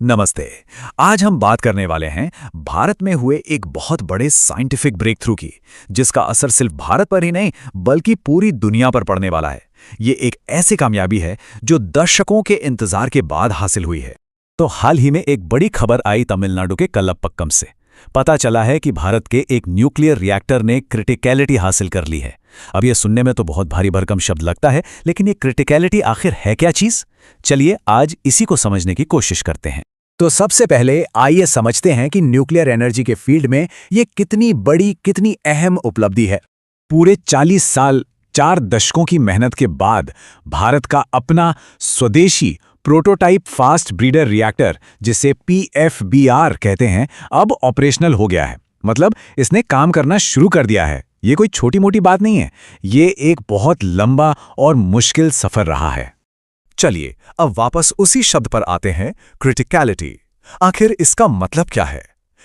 नमस्ते। आज हम बात करने वाले हैं भारत में हुए एक बहुत बड़े साइंटिफिक ब्रेक थ्रू की, जिसका असर सिर्फ भारत पर ही नहीं बल्कि पूरी दुनिया पर पड़ने वाला है। ये एक ऐसी कामयाबी है जो दशकों के इंतजार के बाद हासिल हुई है। तो हाल ही में एक बड़ी खबर आई तमिलनाडु के कल्लप्पक्कम से। पता चला है कि भारत के एक न्यूक्लियर रिएक्टर ने क्रिटिकैलिटी हासिल कर ली है। अब ये सुनने में तो बहुत भारी भरकम शब्द लगता है, लेकिन ये क्रिटिकैलिटी आखिर है क्या चीज? चलिए आज इसी को समझने की कोशिश करते हैं। तो सबसे पहले आइए समझते हैं कि न्यूक्लियर एनर्जी के फील्ड में ये कितनी बड़ी, कितनी अहम उपलब्धि है। पूरे 40 साल, 4 दशकों की मेहनत के बाद भारत का अपना स्वदेशी प्रोटोटाइप फास्ट ब्रीडर रिएक्टर, जिसे PFBR कहते हैं, अब ऑपरेशनल हो गया है। मतलब इसने काम करना शुरू कर दिया है। ये कोई छोटी मोटी बात नहीं है, ये एक बहुत लंबा और मुश्किल सफर रहा है। चलिए अब वापस उसी शब्द पर आते हैं, क्रिटिकैलिटी। आखिर इसका मतलब क्या है?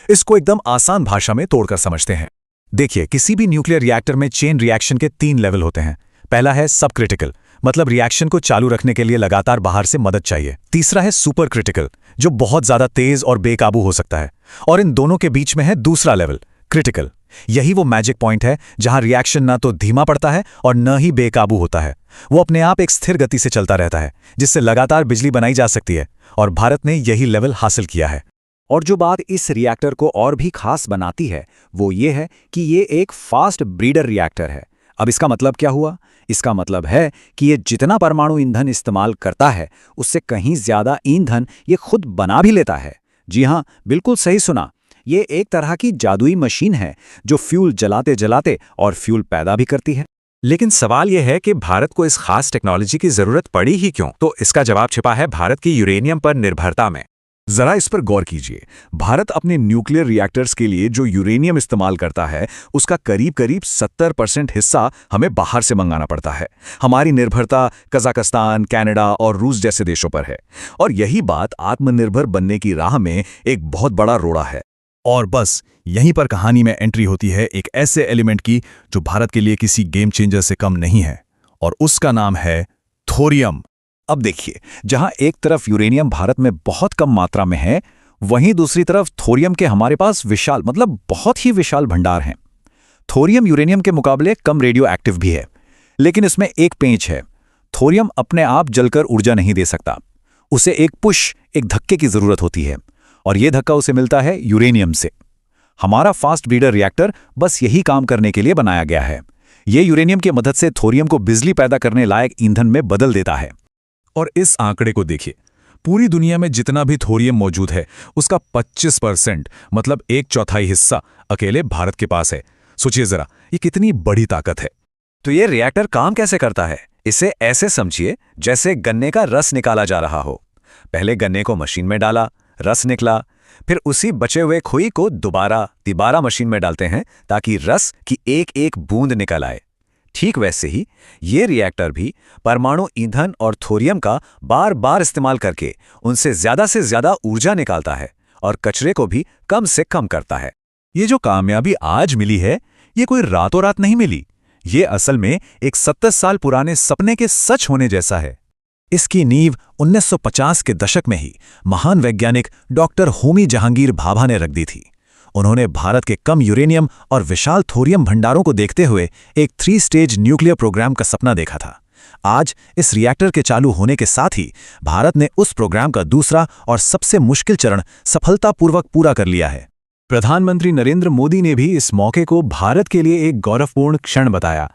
इसको एकदम आसान भाषा में तोड़कर समझते हैं। देखिए, किसी भी न्यूक्लियर रिएक्टर में चेन रिएक्शन के 3 लेवल होते हैं। पहला है सब क्रिटिकल, मतलब रिएक्शन को चालू रखने के लिए लगातार बाहर से मदद चाहिए। तीसरा है सुपर क्रिटिकल, जो बहुत ज्यादा तेज और बेकाबू हो सकता है। और इन दोनों के बीच में है दूसरा लेवल, क्रिटिकल। यही वो मैजिक पॉइंट है जहां रिएक्शन ना तो धीमा पड़ता है और न ही बेकाबू होता है। वो अपने आप एक स्थिर गति से चलता रहता है, जिससे लगातार बिजली बनाई जा सकती है। और भारत ने यही लेवल हासिल किया है। और जो बात इस रिएक्टर को और भी खास बनाती है वो ये है कि ये एक फास्ट ब्रीडर रिएक्टर है। अब इसका मतलब क्या हुआ? इसका मतलब है कि ये जितना परमाणु ईंधन इस्तेमाल करता है, उससे कहीं ज्यादा ईंधन ये खुद बना भी लेता है। जी हाँ, बिल्कुल सही सुना। ये एक तरह की जादुई मशीन है जो फ्यूल जलाते जलाते और फ्यूल पैदा भी करती है। लेकिन सवाल यह है कि भारत को इस खास टेक्नोलॉजी की जरूरत पड़ी ही क्यों? तो इसका जवाब छिपा है भारत की यूरेनियम पर निर्भरता में। जरा इस पर गौर कीजिए। भारत अपने न्यूक्लियर रिएक्टर्स के लिए जो यूरेनियम इस्तेमाल करता है, उसका करीब करीब 70% हिस्सा हमें बाहर से मंगाना पड़ता है। हमारी निर्भरता कजाकिस्तान, कनाडा और रूस जैसे देशों पर है। और यही बात आत्मनिर्भर बनने की राह में एक बहुत बड़ा रोड़ा है। और बस यहीं पर कहानी में एंट्री होती है एक ऐसे एलिमेंट की जो भारत के लिए किसी गेम चेंजर से कम नहीं है, और उसका नाम है थोरियम। अब देखिए, जहां एक तरफ यूरेनियम भारत में बहुत कम मात्रा में है, वहीं दूसरी तरफ थोरियम के हमारे पास विशाल, मतलब बहुत ही विशाल भंडार हैं। थोरियम यूरेनियम के मुकाबले कम रेडियो एक्टिव भी है, लेकिन इसमें एक पेंच है। थोरियम अपने आप जलकर ऊर्जा नहीं दे सकता। उसे एक पुश, एक धक्के की जरूरत होती है, और यह धक्का उसे मिलता है यूरेनियम से। हमारा फास्ट ब्रीडर रिएक्टर बस यही काम करने के लिए बनाया गया है। यह यूरेनियम की मदद से थोरियम को बिजली पैदा करने लायक ईंधन में बदल देता है। और इस आंकड़े को देखिए, पूरी दुनिया में जितना भी थोरियम मौजूद है, उसका 25%, मतलब 1/4 हिस्सा अकेले भारत के पास है। सोचिए जरा, ये कितनी बड़ी ताकत है। तो ये रिएक्टर काम कैसे करता है? इसे ऐसे समझिए जैसे गन्ने का रस निकाला जा रहा हो। पहले गन्ने को मशीन में डाला, रस निकला, फिर उसी बचे हुए खुई को दोबारा मशीन में डालते हैं ताकि रस की एक एक बूंद निकल आए। ठीक वैसे ही ये रिएक्टर भी परमाणु ईंधन और थोरियम का बार बार इस्तेमाल करके उनसे ज्यादा ऊर्जा निकालता है और कचरे को भी कम से कम करता है। ये जो कामयाबी आज मिली है, ये कोई रातों रात नहीं मिली। ये असल में एक 70 साल पुराने सपने के सच होने जैसा है। इसकी नींव 1950 के दशक में ही महान वैज्ञानिक डॉक्टर होमी जहांगीर भाभा ने रख दी थी। उन्होंने भारत के कम यूरेनियम और विशाल थोरियम भंडारों को देखते हुए एक 3 स्टेज न्यूक्लियर प्रोग्राम का सपना देखा था। आज इस रिएक्टर के चालू होने के साथ ही भारत ने उस प्रोग्राम का दूसरा और सबसे मुश्किल चरण सफलतापूर्वक पूरा कर लिया है। प्रधानमंत्री नरेंद्र मोदी ने भी इस मौके को भारत के लिए एक गौरवपूर्ण क्षण बताया।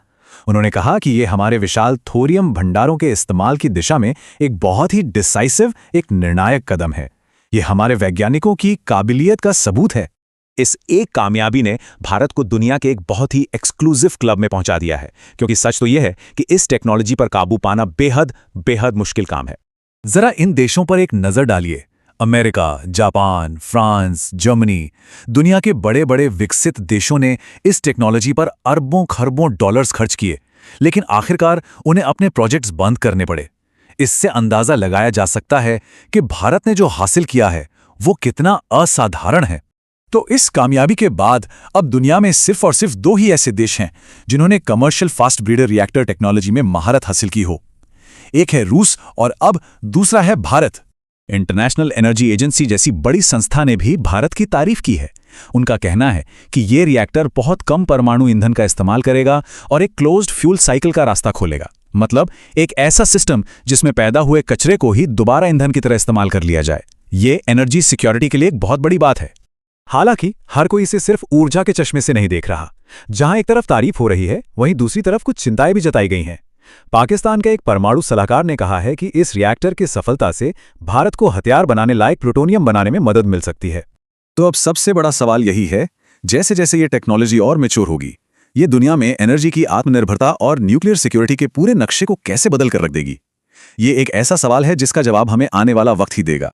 उन्होंने कहा कि ये हमारे विशाल थोरियम भंडारों के इस्तेमाल की दिशा में एक बहुत ही डिसाइसिव, एक निर्णायक कदम है। ये हमारे वैज्ञानिकों की काबिलियत का सबूत है। इस एक कामयाबी ने भारत को दुनिया के एक बहुत ही एक्सक्लूसिव क्लब में पहुंचा दिया है, क्योंकि सच तो यह है कि इस टेक्नोलॉजी पर काबू पाना बेहद मुश्किल काम है। जरा इन देशों पर एक नजर डालिए। अमेरिका, जापान, फ्रांस, जर्मनी, दुनिया के बड़े बड़े विकसित देशों ने इस टेक्नोलॉजी पर अरबों खरबों डॉलर्स खर्च किए, लेकिन आखिरकार उन्हें अपने प्रोजेक्ट्स बंद करने पड़े। इससे अंदाजा लगाया जा सकता है कि भारत ने जो हासिल किया है वो कितना असाधारण है। तो इस कामयाबी के बाद अब दुनिया में सिर्फ और सिर्फ 2 ही ऐसे देश हैं जिन्होंने commercial fast breeder reactor technology में महारत हासिल की हो। एक है रूस और अब दूसरा है भारत। इंटरनेशनल एनर्जी एजेंसी जैसी बड़ी संस्था ने भी भारत की तारीफ की है। उनका कहना है कि ये रिएक्टर बहुत कम परमाणु ईंधन का इस्तेमाल करेगा और एक क्लोज्ड फ्यूल साइकिल का रास्ता खोलेगा। मतलब एक ऐसा सिस्टम जिसमें पैदा हुए कचरे को ही दोबारा ईंधन की तरह इस्तेमाल कर लिया जाए। ये एनर्जी सिक्योरिटी के लिए एक बहुत बड़ी बात है। हालांकि हर कोई इसे सिर्फ ऊर्जा के चश्मे से नहीं देख रहा। जहां एक तरफ तारीफ हो रही है, वहीं दूसरी तरफ कुछ चिंताएं भी जताई गई हैं। पाकिस्तान के एक परमाणु सलाहकार ने कहा है कि इस रिएक्टर की सफलता से भारत को हथियार बनाने लायक प्लूटोनियम बनाने में मदद मिल सकती है। तो अब सबसे बड़ा सवाल यही है, जैसे जैसे ये टेक्नोलॉजी और मैच्योर होगी, ये दुनिया में एनर्जी की आत्मनिर्भरता और न्यूक्लियर सिक्योरिटी के पूरे नक्शे को कैसे बदल कर रख देगी? ये एक ऐसा सवाल है जिसका जवाब हमें आने वाला वक्त ही देगा।